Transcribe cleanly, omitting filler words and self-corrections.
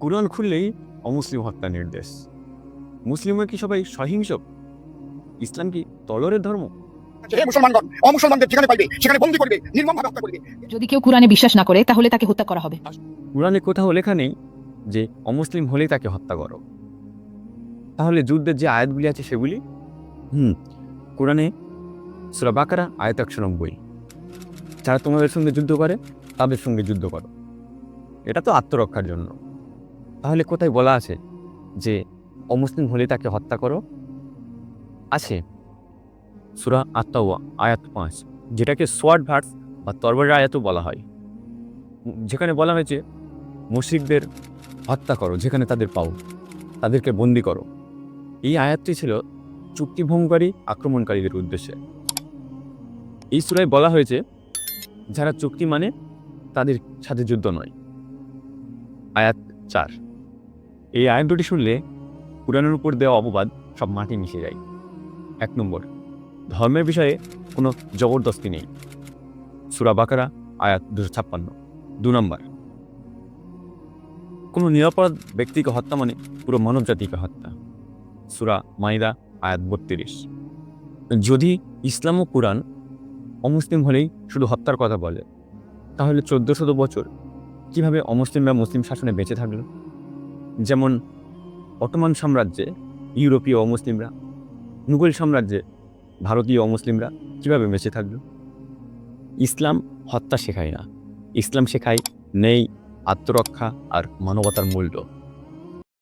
কুরআন খুললেই অমুসলিম হত্যা নির্দেশ। মুসলিমরা কি সবাই সহিংস? ইসলাম কি তলোয়ারের ধর্ম? হে মুসলমানগণ, অমুসলমানদের যেখানে পাইবে সেখানে বন্দী করবে, নির্মমভাবে হত্যা করবে। যদি কেউ কোরআনে বিশ্বাস না করে তাহলে তাকে হত্যা করা হবে। কুরআনে কোথাও লেখা নেই যে অমুসলিম হলেই তাকে হত্যা করো। তাহলে যুদ্ধের যে আয়াতগুলি আছে সেগুলি কোরআনে সূরা বাকারা আয়াত 190, যারা তোমাদের সঙ্গে যুদ্ধ করে তাদের সঙ্গে যুদ্ধ করো। এটা তো আত্মরক্ষার জন্য। তাহলে কোথায় বলা আছে যে অমুসলিম হলে তাকে হত্যা করো? আছে সূরা আত-তাওবা আয়াত 5, যেটাকে সোয়ার্ড ভার্স বা তরবারের আয়াতও বলা হয়, যেখানে বলা হয়েছে মুশরিকদের হত্যা করো যেখানে তাদের পাও, তাদেরকে বন্দি করো। এই আয়াতটি ছিল চুক্তিভঙ্গকারী আক্রমণকারীদের উদ্দেশ্যে। এই সূরায় বলা হয়েছে যারা চুক্তি মানে তাদের সাথে যুদ্ধ নয়। আয়াত 4। এই আয়াত দুটি শুনলে কুরআনের উপর দেওয়া অপবাদ সব মাটি মিশে যায়। 1 নম্বর, ধর্মের বিষয়ে কোনো জবরদস্তি নেই, সূরা বাকারা আয়াত 256। 2 নম্বর, কোনো নিরাপরাধ ব্যক্তিকে হত্যা মানে পুরো মানবজাতিকে হত্যা, সূরা মাইদা আয়াত 32। যদি ইসলাম ও কুরআন অমুসলিম হলেই শুধু হত্যার কথা বলে, তাহলে 1400 বছর কিভাবে অমুসলিমরা মুসলিম শাসনে বেঁচে থাকলো? যেমন অটোমান সাম্রাজ্যে ইউরোপীয় অমুসলিমরা, মুঘল সাম্রাজ্যে ভারতীয় অমুসলিমরা কিভাবে বেঁচে থাকলো? ইসলাম হত্যা শেখায় না, ইসলাম শেখায় নেই আত্মরক্ষা আর মানবতার মূল্য।